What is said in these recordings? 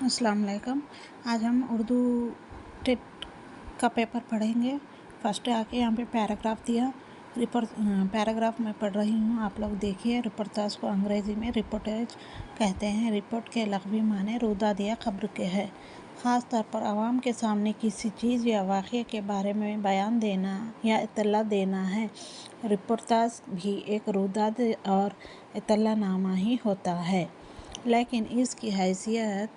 अस्सलाम वालेकुम। आज हम उर्दू टेट का पेपर पढ़ेंगे। फर्स्ट आके यहाँ पे पैराग्राफ दिया। पैराग्राफ में पढ़ रही हूँ, आप लोग देखिए। रिपोर्टाज को अंग्रेज़ी में रिपोर्टेज कहते हैं। रिपोर्ट के लग़वी माने रुदाद या खबर के है। ख़ास तौर पर आवाम के सामने किसी चीज़ या वाक़ये के बारे में बयान देना या इत्तला देना है। रिपोर्टाज भी एक रुदाद और इत्तलानामा ही होता है, लेकिन इसकी हैसियत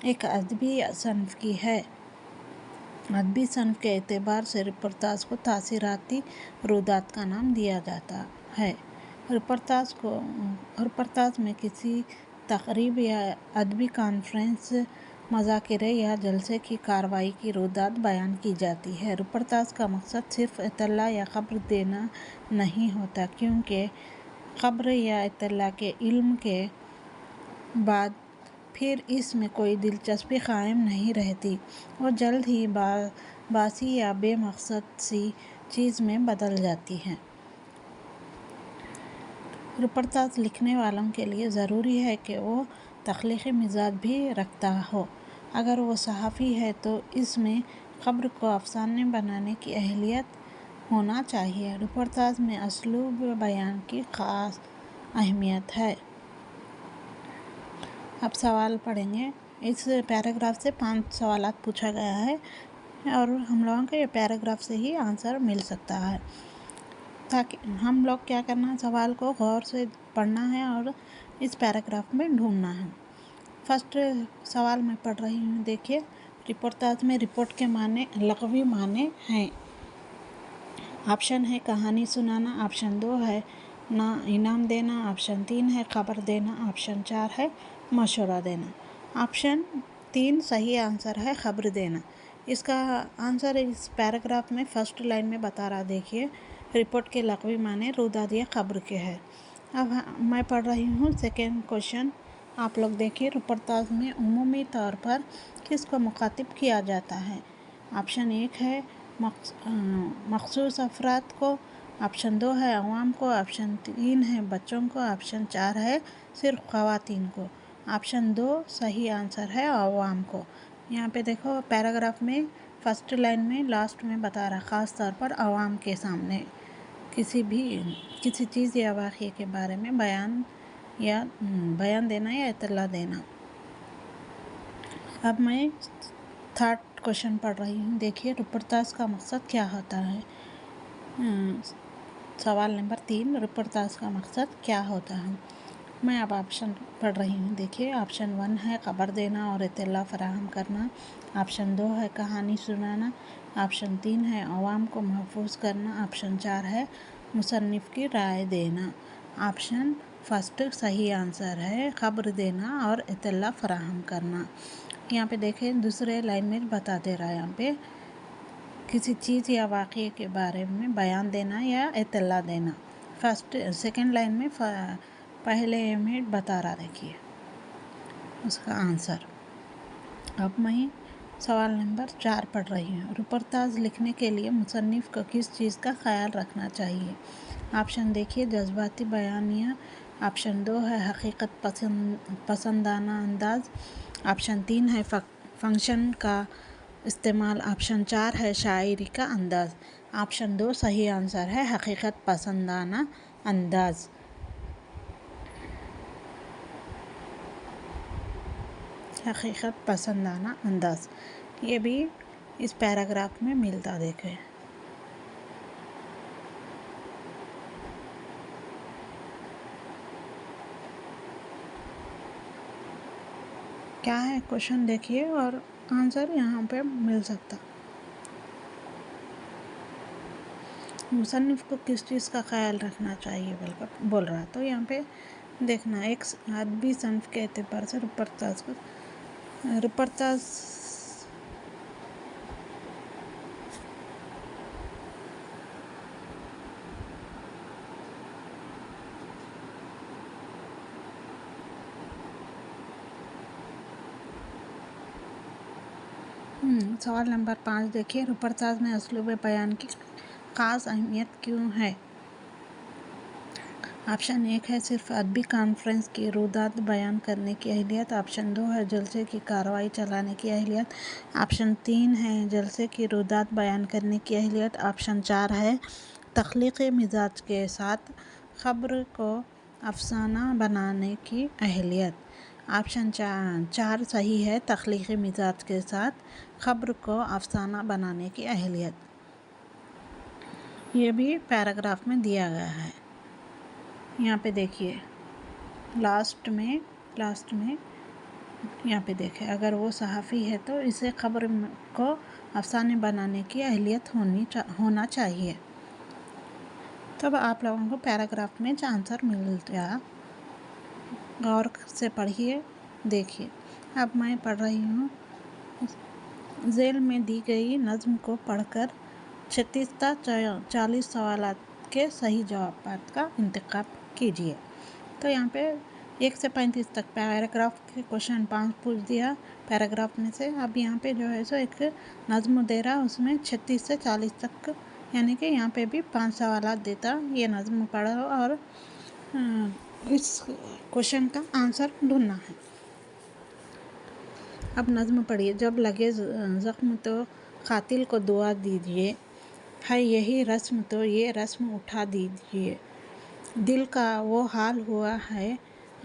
एक अदबी सनफ़ की है। अदबी सनफ़ के एतबार से रिपोर्टाज को तासीराती रुदात का नाम दिया जाता है। रिपोर्टाज में किसी तकरीब या अदबी कॉन्फ्रेंस, मज़ाकिरे या जलसे की कार्रवाई की रुदात बयान की जाती है। रिपोर्टाज का मकसद सिर्फ़ इत्तला या खबर देना नहीं होता, क्योंकि खबर या इत्तला के इल्म के बाद फिर इसमें कोई दिलचस्पी कायम नहीं रहती और जल्द ही बासी या बेमकसद सी चीज़ में बदल जाती है। रिपोर्टाज लिखने वालों के लिए ज़रूरी है कि वो तख्लीक़ी मिजाज भी रखता हो। अगर वो सहाफ़ी है तो इसमें खबर को अफ़साने बनाने की अहलियत होना चाहिए। रिपोर्टाज में असलूब बयान की ख़ास अहमियत है। अब सवाल पढ़ेंगे। इस पैराग्राफ से 5 सवालात पूछा गया है और हम लोगों के पैराग्राफ से ही आंसर मिल सकता है। ताकि हम लोग क्या करना है, सवाल को गौर से पढ़ना है और इस पैराग्राफ में ढूंढना है। फर्स्ट सवाल मैं पढ़ रही हूँ, देखिए। रिपोर्टाज में रिपोर्ट के माने लग़वी माने हैं। ऑप्शन है कहानी सुनाना, ऑप्शन 2 है ना इनाम देना, ऑप्शन 3 है खबर देना, ऑप्शन 4 है मशवरा देना। ऑप्शन 3 सही आंसर है, खबर देना। इसका आंसर इस पैराग्राफ में फर्स्ट लाइन में बता रहा, देखिए। रिपोर्ट के लग़वी माने रुदाद या खबर के है। अब मैं पढ़ रही हूँ सेकेंड क्वेश्चन, आप लोग देखिए। रिपोर्टाज में उमूमी तौर पर किसको मुखातिब किया जाता है? ऑप्शन 1 है मखसूस अफराद को, ऑप्शन 2 है अवाम को, ऑप्शन 3 है बच्चों को, ऑप्शन 4 है सिर्फ ख़वातीन को। ऑप्शन 2 सही आंसर है, अवाम को। यहाँ पे देखो पैराग्राफ में फर्स्ट लाइन में लास्ट में बता रहा, ख़ास तौर पर अवाम के सामने किसी चीज़ या वाक़ये के बारे में बयान देना या इत्तला देना। अब मैं थर्ड क्वेश्चन पढ़ रही हूँ, देखिए। रिपोर्टाज का मकसद क्या होता है? सवाल नंबर 3, रिपोर्टाज का मकसद क्या होता है? मैं अब ऑप्शन पढ़ रही हूँ, देखिए। ऑप्शन 1 है खबर देना और इत्तला फराहम करना, ऑप्शन 2 है कहानी सुनाना, ऑप्शन 3 है अवाम को महफूज करना, ऑप्शन 4 है मुसन्निफ़ की राय देना। ऑप्शन फर्स्ट सही आंसर है, खबर देना और इत्तला फराहम करना। यहाँ पे देखें दूसरे लाइन में बता दे रहा है, यहाँ पे किसी चीज़ या वाक़ये के बारे में बयान देना या इत्तला देना। सेकेंड लाइन में पहले में बता रहा, देखिए उसका आंसर। अब मैं सवाल नंबर 4 पढ़ रही हूँ। रिपोर्टाज लिखने के लिए मुसन्निफ़ को किस चीज़ का ख्याल रखना चाहिए? ऑप्शन देखिए जज्बाती बयानिया, ऑप्शन 2 है हकीकत पसंदाना अंदाज, ऑप्शन 3 है फंक्शन का इस्तेमाल, ऑप्शन 4 है शायरी का अंदाज। ऑप्शन 2 सही आंसर है, हकीकत पसंदाना अंदाज। हकीकत पसंदाना अंदाज ये भी इस पैराग्राफ में मिलता, देखें। क्या है क्वेश्चन, देखिए, और आंसर यहाँ पे मिल सकता। मुसन्निफ़ को किस चीज़ का ख्याल रखना चाहिए बोल रहा, तो यहाँ पे देखना, एक अदबी सनफ़ के एतबार से रिपोर्टाज सवाल नंबर 5 देखिए। रिपोर्टाज में उसलूब बयान की ख़ास अहमियत क्यों है? ऑप्शन 1 है सिर्फ अदबी कॉन्फ्रेंस की रुदात बयान करने की अहलियत। ऑप्शन 2 है जलसे की कार्रवाई चलाने की अहलियत। ऑप्शन 3 है जलसे की रुदात बयान करने की अहलियत। ऑप्शन 4 है तख्लीक़ी मिजाज के साथ ख़बर को अफसाना बनाने की अहलियत। ऑप्शन 4 सही है, तख्लीक़ी मिजाज के साथ ख़बर को अफसाना बनाने की अहलियत। ये भी पैराग्राफ में दिया गया है। यहाँ पे देखिए लास्ट में यहाँ पे देखें, अगर वो सहाफ़ी है तो इसे ख़बर को अफसाने बनाने की अहलियत होना चाहिए। तब आप लोगों को पैराग्राफ में आंसर मिल गया। गौर से पढ़िए, देखिए। अब मैं पढ़ रही हूँ। ज़ेल में दी गई नज़्म को पढ़कर 36 था 40 सवालात के सही जवाबात का इंतखाब कीजिए। तो यहाँ पे 1 से 35 तक पैराग्राफ के क्वेश्चन 5 पूछ दिया पैराग्राफ में से। अब यहाँ पे जो है सो एक नज़्म दे रहा, उसमें 36 से 40 तक, यानी कि यहाँ पे भी 5 सवालात देता। ये नज़्म पढ़ो और इस क्वेश्चन का आंसर ढूंढना है। अब नज़्म पढ़िए। जब लगे ज़ख्म तो क़ातिल को दुआ दीजिए, है यही रस्म तो ये रस्म उठा दीजिए। दिल का वो हाल हुआ है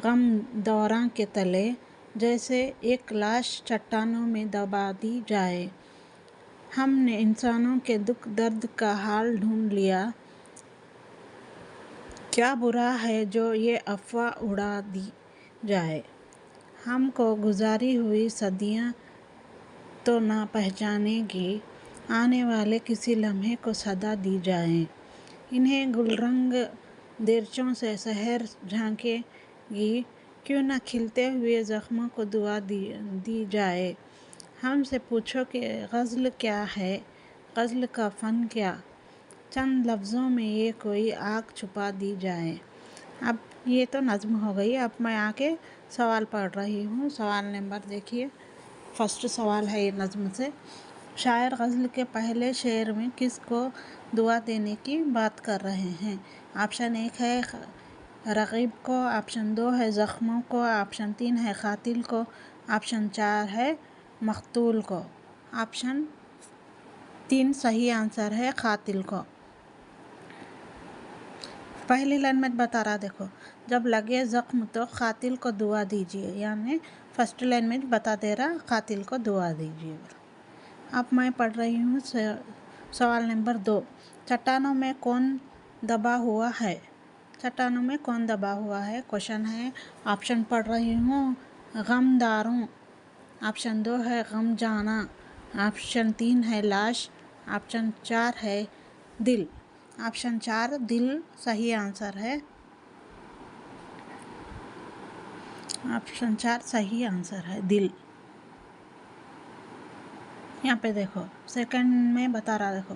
गम दौरां के तले, जैसे एक लाश चट्टानों में दबा दी जाए। हमने इंसानों के दुख दर्द का हाल ढूंढ लिया, क्या बुरा है जो ये अफ़वाह उड़ा दी जाए। हमको गुजारी हुई सदियाँ तो ना पहचानेगी, आने वाले किसी लम्हे को सदा दी जाए। इन्हें गुलरंग देरचों से सहर झांकेगी, क्यों न खिलते हुए ज़ख्मों को दुआ दी जाए। हमसे पूछो कि ग़ज़ल क्या है, ग़ज़ल का फ़न क्या, चंद लफ्ज़ों में ये कोई आग छुपा दी जाए। अब ये तो नज़्म हो गई। अब मैं आके सवाल पढ़ रही हूँ। सवाल नंबर देखिए, फर्स्ट सवाल है ये नज़्म से। शायर ग़ज़ल के पहले शेर में किसको दुआ देने की बात कर रहे हैं। ऑप्शन 1 है रक़ीब को, ऑप्शन 2 है ज़ख्मों को, ऑप्शन 3 है क़ातिल को, ऑप्शन 4 है मक़तूल को। ऑप्शन 3 सही आंसर है क़ातिल को। पहली लाइन में बता रहा, देखो, जब लगे ज़ख्म तो क़ातिल को दुआ दीजिए, यानी फर्स्ट लाइन में बता दे रहा क़ातिल को दुआ दीजिए। अब मैं पढ़ रही हूँ सवाल नंबर 2। चट्टानों में कौन दबा हुआ है। चट्टानों में कौन दबा हुआ है क्वेश्चन है। ऑप्शन पढ़ रही हूँ, गमदारों, ऑप्शन 2 है गम जाना, ऑप्शन 3 है लाश, ऑप्शन 4 है दिल। ऑप्शन 4 दिल सही आंसर है। ऑप्शन 4 सही आंसर है, दिल। यहाँ पे देखो सेकंड में बता रहा, देखो,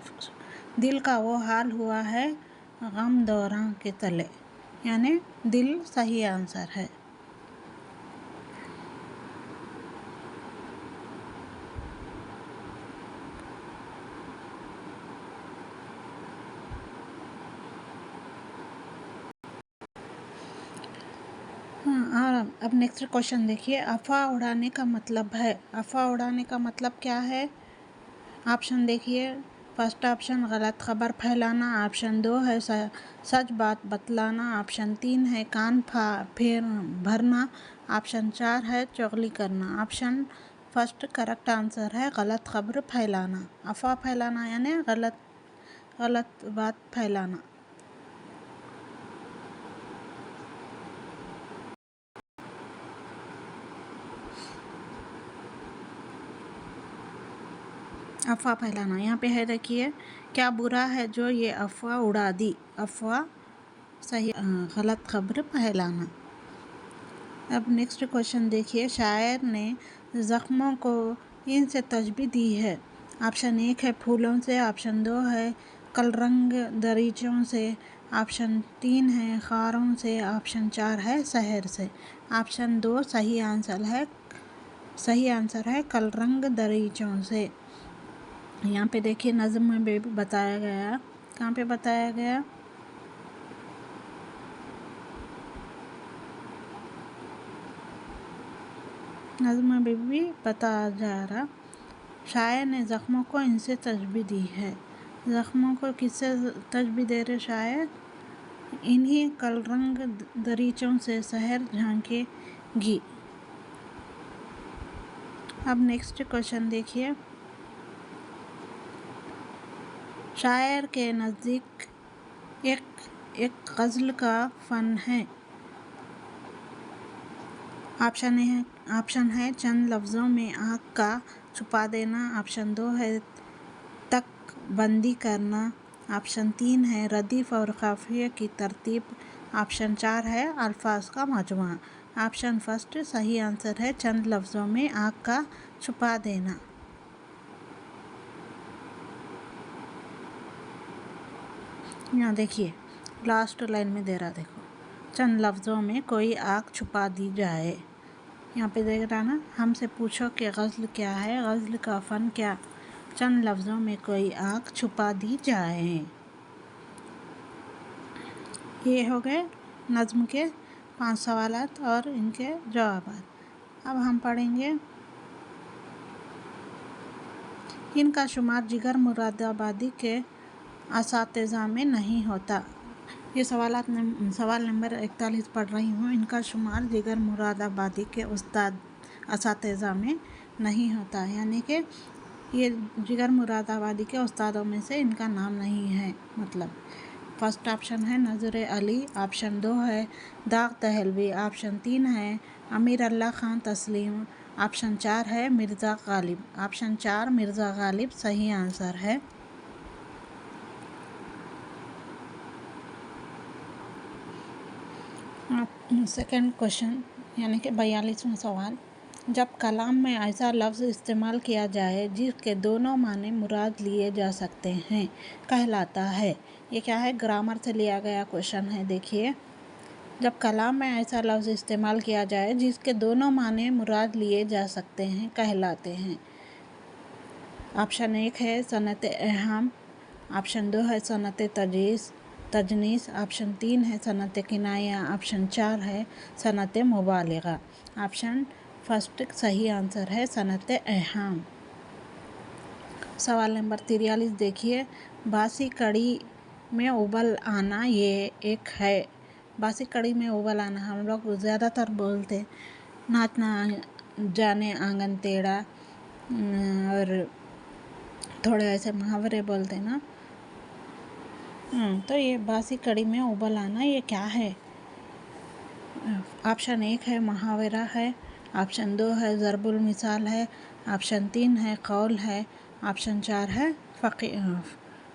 दिल का वो हाल हुआ है गम दौरां के तले, यानी दिल सही आंसर है। और अब नेक्स्ट क्वेश्चन देखिए, अफवाह उड़ाने का मतलब है। अफवाह उड़ाने का मतलब क्या है। ऑप्शन देखिए, फर्स्ट ऑप्शन गलत खबर फैलाना, ऑप्शन 2 है सच बात बतलाना, ऑप्शन 3 है कान भरना, ऑप्शन 4 है चुगली करना। ऑप्शन फर्स्ट करेक्ट आंसर है गलत खबर फैलाना। अफवाह फैलाना यानी गलत बात फैलाना। अफवाह फैलाना यहाँ पे है, देखिए, क्या बुरा है जो ये अफवाह उड़ा दी। अफवाह सही, गलत खबर फैलाना। अब नेक्स्ट क्वेश्चन देखिए, शायर ने ज़ख्मों को इनसे तशबीह दी है। ऑप्शन 1 है फूलों से, ऑप्शन 2 है कलरंग दरीचों से, ऑप्शन 3 है खारों से, ऑप्शन 4 है शहर से। ऑप्शन 2 सही आंसर है कलरंग दरीचों से। यहाँ पे देखिए नज़्म में भी बताया गया, कहाँ पे बताया गया, नज़्म में भी बताया जा रहा। शायर ने ज़ख्मों को इनसे तशबीह दी है। ज़ख्मों को किससे तशबीह दे रहे शायर? इन्हीं कलरंग दरीचों से शहर झांकेगी। अब नेक्स्ट क्वेश्चन देखिए। शायर के नज़दीक एक गज़ल का फ़न है। ऑप्शन है चंद लफ्ज़ों में आँख का छुपा देना। ऑप्शन 2 है तक बंदी करना। ऑप्शन 3 है रदीफ़ और काफ़िये की तरतीब। ऑप्शन 4 है अल्फाज का मजमुआ। ऑप्शन फर्स्ट सही आंसर है चंद लफ्ज़ों में आँख का छुपा देना। यहाँ देखिए लास्ट लाइन में दे रहा, देखो, चंद लफ्ज़ों में कोई आँख छुपा दी जाए। यहाँ पे देख रहा ना, हमसे पूछो कि गज़ल क्या है, गज़ल का फ़न क्या? चंद लफ्ज़ों में कोई आँख छुपा दी जाए। ये हो गए नज़्म के 5 सवालात और इनके जवाबात। अब हम पढ़ेंगे। इनका शुमार जिगर मुरादाबादी के असातिज़ा में नहीं होता। ये सवाल नंबर 41 पढ़ रही हूँ। इनका शुमार जिगर मुरादाबादी के असातिज़ा में नहीं होता, यानी कि ये जिगर मुरादाबादी के उस्तादों में से इनका नाम नहीं है। मतलब फर्स्ट ऑप्शन है नज़र अली। ऑप्शन 2 है दाग दहलवी। ऑप्शन 3 है अमीर अल्लाह खान तस्लीम। ऑप्शन 4 है मिर्ज़ा गालिब। ऑप्शन 4 मिर्ज़ा गालिब सही आंसर है। सेकंड क्वेश्चन यानी कि 42वां सवाल। जब कलाम में ऐसा लफ्ज़ इस्तेमाल किया जाए जिसके दोनों माने मुराद लिए जा सकते हैं, कहलाता है। ये क्या है? ग्रामर से लिया गया क्वेश्चन है। देखिए, जब कलाम में ऐसा लफ्ज़ इस्तेमाल किया जाए जिसके दोनों माने मुराद लिए जा सकते हैं, कहलाते हैं। ऑप्शन 1 है सनत एहाम। ऑप्शन 2 है सनत तजनीस। ऑप्शन 3 है सनत किनाया। ऑप्शन 4 है सनत मुबालिगा। ऑप्शन फर्स्ट सही आंसर है सनत एहाम। सवाल नंबर 43 देखिए। बासी कड़ी में उबल आना ये एक है। बासी कड़ी में उबल आना हम लोग ज़्यादातर बोलते, नाचना जाने आंगन टेढ़ा, और थोड़े ऐसे मुहावरे बोलते ना। तो ये बासी कड़ी में उबल आना ये क्या है? ऑप्शन 1 है मुहावरा है। ऑप्शन 2 है ज़रबुल मिसाल है। ऑप्शन 3 है कौल है। ऑप्शन 4 है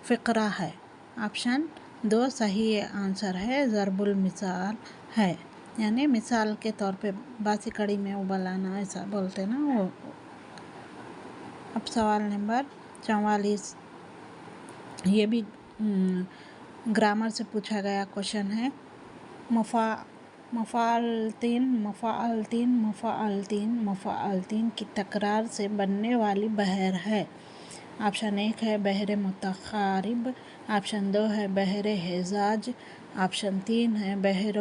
फ़िक्रा है। ऑप्शन 2 सही आंसर है ज़रबुल मिसाल है, यानी मिसाल के तौर पे बासी कड़ी में उबल आना ऐसा बोलते ना वो। अब सवाल नंबर 44, ये भी ग्रामर से पूछा गया क्वेश्चन है। मफ़ाअल तीन की तकरार से बनने वाली बहर है। ऑप्शन 1 है बहर मुतक़ारिब। ऑप्शन 2 है बहर हिजाज। ऑप्शन 3 है बहर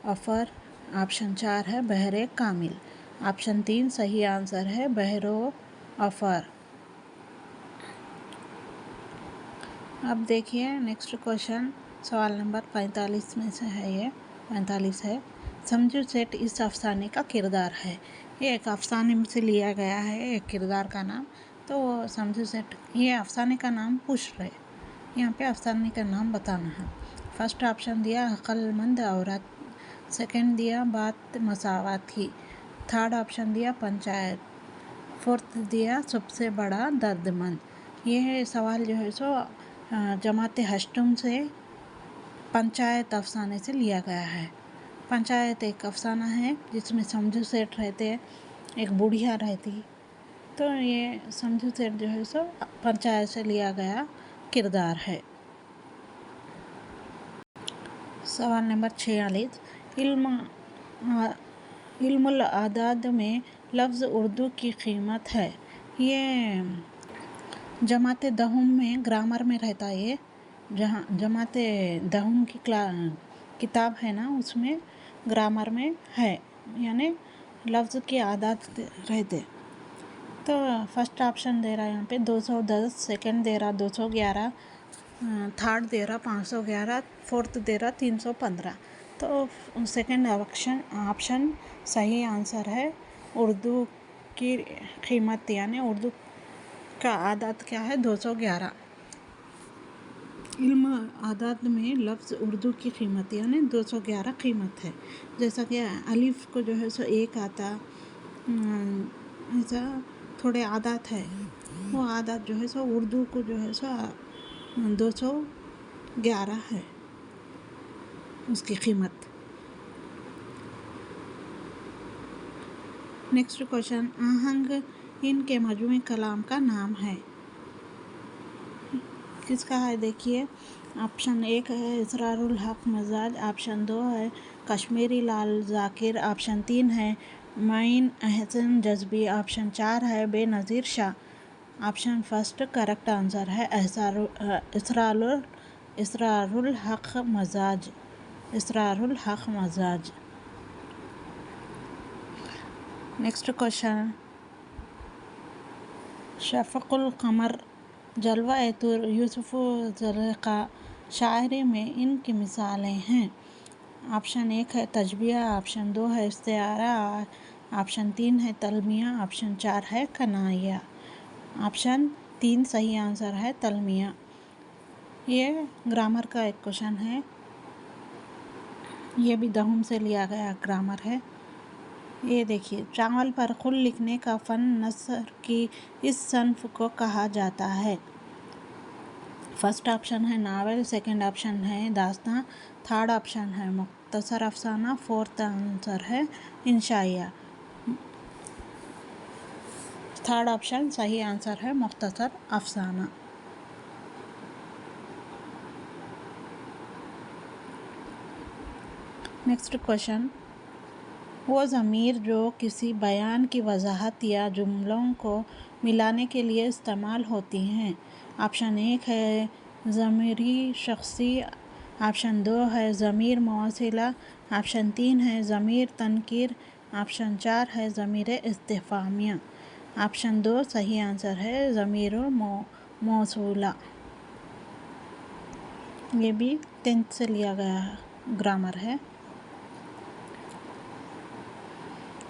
अफ़र। ऑप्शन 4 है बहर कामिल। ऑप्शन 3 सही आंसर है बहर अफ़र। अब देखिए नेक्स्ट क्वेश्चन, सवाल नंबर 45 में से है। ये 45 है। समझू सेठ इस अफसाने का किरदार है। ये एक अफसाने से लिया गया है एक किरदार का नाम। तो समझू सेठ, ये अफसाने का नाम पूछ रहे, यहाँ पे अफसाने का नाम बताना है। फर्स्ट ऑप्शन दिया अक्लमंद औरत। सेकंड दिया बात मसावत की। थर्ड ऑप्शन दिया पंचायत। फोर्थ दिया सबसे बड़ा दर्दमंद। ये सवाल जो है सो जमात हश्तुम से पंचायत अफसाने से लिया गया है। पंचायत एक अफसाना है जिसमें समझू सेठ रहते, एक बुढ़िया रहती। तो ये समझू सेठ जो है सो पंचायत से लिया गया किरदार है। सवाल नंबर 46, इल्मुल आदाद में लफ्ज़ उर्दू की कीमत है। ये जमात दहुम में ग्रामर में रहता है। ये जहाँ जमात दहुम की किताब है ना, उसमें ग्रामर में है, यानी लफ्ज़ की आदत रहते। तो फर्स्ट ऑप्शन दे रहा है यहाँ पे 210, सेकंड दे रहा 211, थर्ड दे रहा 511, फोर्थ दे रहा 315। तो सेकंड ऑप्शन सही आंसर है। उर्दू की कीमत यानी उर्दू का आदात क्या है 211। इल्म आदात में लफ्ज़ उर्दू की कीमत यानी 211 कीमत है। जैसा कि अलिफ को जो है सो एक आता, ऐसा थोड़े आदात है, वो आदात जो है सो उर्दू को जो है सो 211 है उसकी कीमत। नेक्स्ट क्वेश्चन, आहंग इनके मजमूई कलाम का नाम है। किसका है देखिए। ऑप्शन 1 है इसरारुल हक मजाज, ऑप्शन 2 है कश्मीरी लाल जाकिर, ऑप्शन 3 है माइन अहसन जज्बी, ऑप्शन 4 है Benazir Shah. Option first correct answer है इसरारुल हक मजाज, इसरारुल हक मजाज। नेक्स्ट क्वेश्चन, शफ़क़ुल क़मर, जलवा यूसुफ़ ज़ुलेख़ा शायरी में इनकी मिसालें हैं। ऑप्शन 1 है तशबीह, ऑप्शन 2 है इस्तिआरा, ऑप्शन 3 है तलमिया, ऑप्शन 4 है कनाइया। ऑप्शन 3 सही आंसर है तलमिया। ये ग्रामर का एक क्वेश्चन है, ये भी दहुम से लिया गया ग्रामर है। ये देखिए, चावल पर खुल लिखने का फ़न नस्र की इस सन्फ़ को कहा जाता है। फर्स्ट ऑप्शन है नावल, सेकंड ऑप्शन है दास्तां, थर्ड ऑप्शन है मुख्तसर अफसाना, फोर्थ आंसर है इंशाइया। थर्ड ऑप्शन सही आंसर है मुख्तसर अफसाना। नेक्स्ट क्वेश्चन, वो ज़मीर जो किसी बयान की वजाहत या जुमलों को मिलाने के लिए इस्तेमाल होती हैं। ऑप्शन 1 है ज़मीरी शख्सी, ऑप्शन 2 है ज़मीर मौसिला, ऑप्शन 3 है ज़मीर तनकीर, ऑप्शन 4 है ज़मीर इस्तिफ़ामिया। ऑप्शन 2 सही आंसर है ज़मीर मौसूला। ये भी 10th से लिया गया ग्रामर है।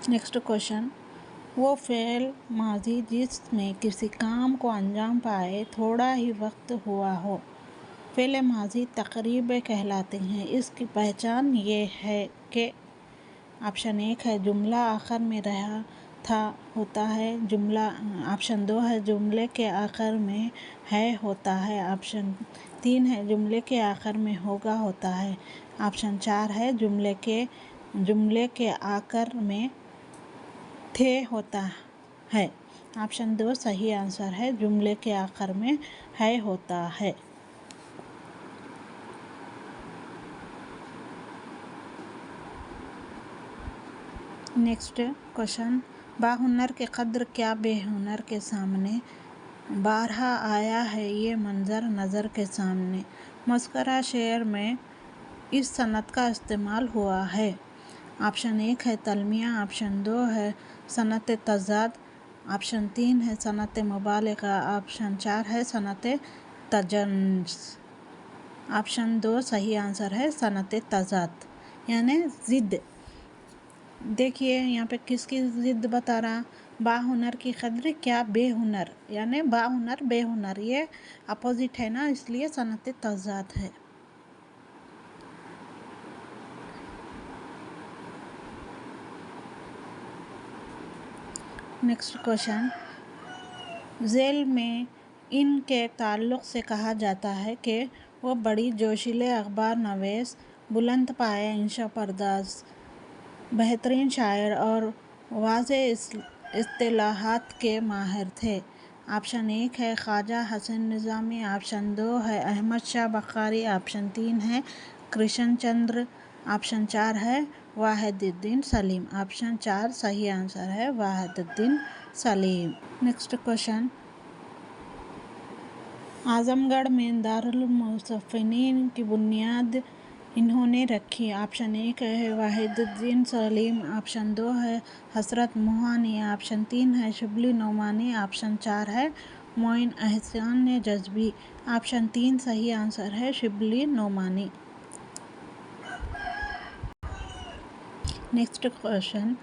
नेक्स्ट क्वेश्चन, वो फ़ेल माजी जिसमें किसी काम को अंजाम पाए थोड़ा ही वक्त हुआ हो, फ़ेल माजी तक़रीब कहलाते हैं। इसकी पहचान ये है कि ऑप्शन 1 है जुमला आखिर में रहा था होता है, जुमला ऑप्शन 2 है जुमले के आखिर में है होता है, ऑप्शन 3 है जुमले के आखिर में होगा होता है, ऑप्शन 4 है जुमले के आखिर में थे होता है। ऑप्शन 2 सही आंसर है जुमले के आखिर में है होता है। नेक्स्ट क्वेश्चन, बाहुनर के कद्र क्या बेहुनर के सामने, बारहा आया है ये मंजर नज़र के सामने। मस्करा शेर में इस सनत का इस्तेमाल हुआ है। ऑप्शन 1 है तलमिया, ऑप्शन 2 है सनत तज़ाद, ऑप्शन 3 है सनत मुबालगा, ऑप्शन 4 है सनत तजन्स। ऑप्शन 2 सही आंसर है सनत तज़ाद यानी ज़िद। देखिए यहाँ पे किसकी ज़िद बता रहा, बाहुनर की कद्र क्या बेहुनर, यानी बाहुनर बेहुनर, ये अपोजिट है ना, इसलिए सनत तज़ाद है। नेक्स्ट क्वेश्चन, झेल में इनके ताल्लुक़ से कहा जाता है कि वो बड़ी जोशीले अखबार नवीस, बुलंद पाए इंशा परदाज, बेहतरीन शायर और वाज़े इस्तिलाहात के माहिर थे। ऑप्शन 1 है ख्वाजा हसन निज़ामी, ऑप्शन 2 है अहमद शाह बखारी, ऑप्शन 3 है कृष्ण चंद्र, ऑप्शन 4 है वाहिदुद्दीन सलीम। ऑप्शन 4 सही आंसर है वाहिदुद्दीन सलीम। नेक्स्ट क्वेश्चन, आज़मगढ़ में दारुल मुसफ़्फ़िनीन की बुनियाद इन्होंने रखी। ऑप्शन 1 है वाहिदुद्दीन सलीम, ऑप्शन 2 है हसरत मोहानी, ऑप्शन 3 है शिबली नोमानी, ऑप्शन 4 है मोइन एहसान जज्बी। ऑप्शन 3 सही आंसर है शिबली नोमानी। नेक्स्ट क्वेश्चन,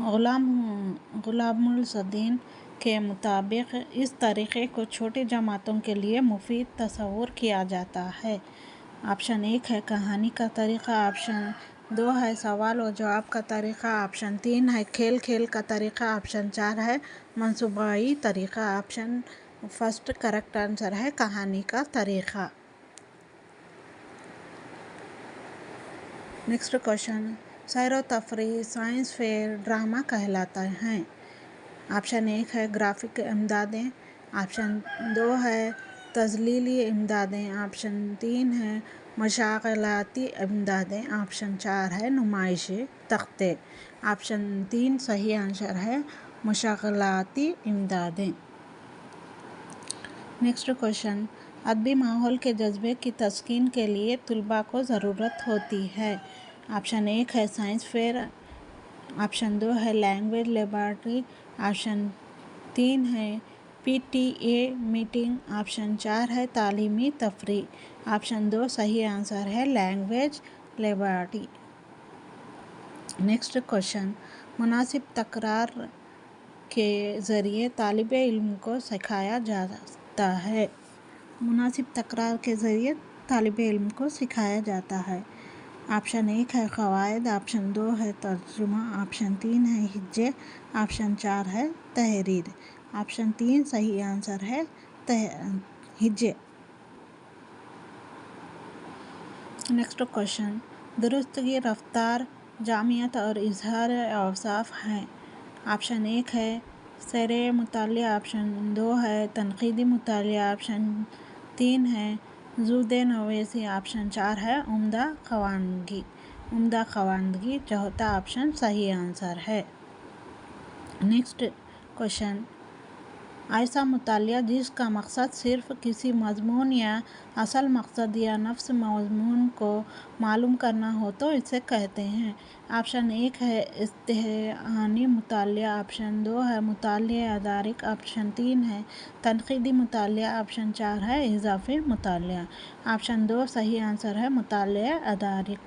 गुलामुल सदीन के मुताबिक इस तरीक़े को छोटी जमातों के लिए मुफीद तस्वुर किया जाता है। ऑप्शन 1 है कहानी का तरीक़ा, ऑप्शन 2 है सवाल और जवाब का तरीक़ा, ऑप्शन 3 है खेल खेल का तरीक़ा, ऑप्शन 4 है मंसूबाई तरीक़ा। ऑप्शन फर्स्ट करेक्ट आंसर है कहानी का तरीक़ा। नेक्स्ट क्वेश्चन, सैर व तफरीह, साइंस फेयर, ड्रामा कहलाता है। ऑप्शन 1 है ग्राफिक इमदादें, ऑप्शन 2 है तज़लीली इमदादें, ऑप्शन 3 है मशागलाती इमदादें, ऑप्शन 4 है नुमाइशी तख्ते। ऑप्शन 3 सही आंसर है मशागलाती इमदादें। नेक्स्ट क्वेश्चन, अदबी माहौल के जज्बे की तस्कीन के लिए तुलबा को ज़रूरत होती है। ऑप्शन 1 है साइंस फेयर, ऑप्शन 2 है लैंग्वेज लेबॉर्ट्री, ऑप्शन 3 है PTA मीटिंग, ऑप्शन 4 है तालीमी तफरीह। ऑप्शन 2 सही आंसर है लैंग्वेज लेबॉर्ट्री। नेक्स्ट क्वेश्चन, मुनासिब तकरार के ज़रिए तालिब इल्म को सिखाया जाता है। मुनासिब तकरार के ज़रिए तालिब इल्म को सिखाया जाता है। ऑप्शन 1 है क़वाइद, ऑप्शन 2 है तर्जुमा, ऑप्शन 3 है हिज्जे, ऑप्शन 4 है तहरीर। ऑप्शन 3 सही आंसर है हिज्जे। नेक्स्ट क्वेश्चन, दुरुस्तगी, रफ्तार, जामियत और इजहार औसाफ हैं। ऑप्शन 1 है सैर मुतालिया, ऑप्शन 2 है तनक़ीदी मुतालिया, ऑप्शन 3 है ज़ूद नवेसी, ऑप्शन 4 है उम्दा ख़वानगी। चौथा ऑप्शन सही आंसर है। नेक्स्ट क्वेश्चन, ऐसा मुतालिया जिसका मकसद सिर्फ किसी मज़मून या असल मकसद या नफ्स मज़मून को मालूम करना हो तो इसे कहते हैं। ऑप्शन 1 है इस्तिहानी मुतालिया, ऑप्शन 2 है मुतालिया अदारिक, ऑप्शन 3 है तनक़ीदी मुतालिया, ऑप्शन 4 है इज़ाफ़ी मुतालिया। ऑप्शन 2 सही आंसर है मुतालिया अदारिक।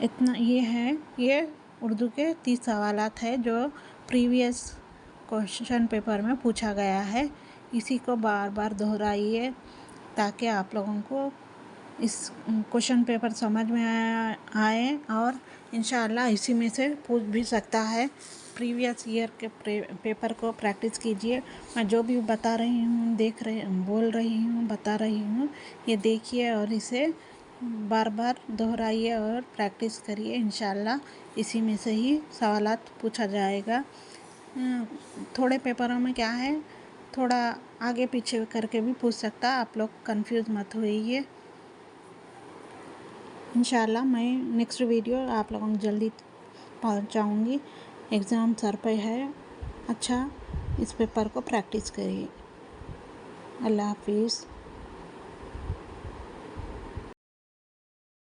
इतना ये उर्दू के 30 सवालात है जो प्रीवियस क्वेश्चन पेपर में पूछा गया है। इसी को बार बार दोहराइए ताकि आप लोगों को इस क्वेश्चन पेपर समझ में आए और इंशाअल्लाह इसी में से पूछ भी सकता है। प्रीवियस ईयर के पेपर को प्रैक्टिस कीजिए। मैं जो भी बता रही हूँ, बोल रही हूँ, बता रही हूँ, ये देखिए और इसे बार बार दोहराइए और प्रैक्टिस करिए। इंशाअल्लाह इसी में से ही सवालात पूछा जाएगा। थोड़े पेपरों में क्या है, थोड़ा आगे पीछे करके भी पूछ सकता, आप लोग कंफ्यूज मत होइए। इंशाअल्लाह मैं नेक्स्ट वीडियो आप लोगों को जल्दी पहुंचाऊंगी। एग्ज़ाम सर पे है, अच्छा इस पेपर को प्रैक्टिस करिए। अल्लाह हाफिज़।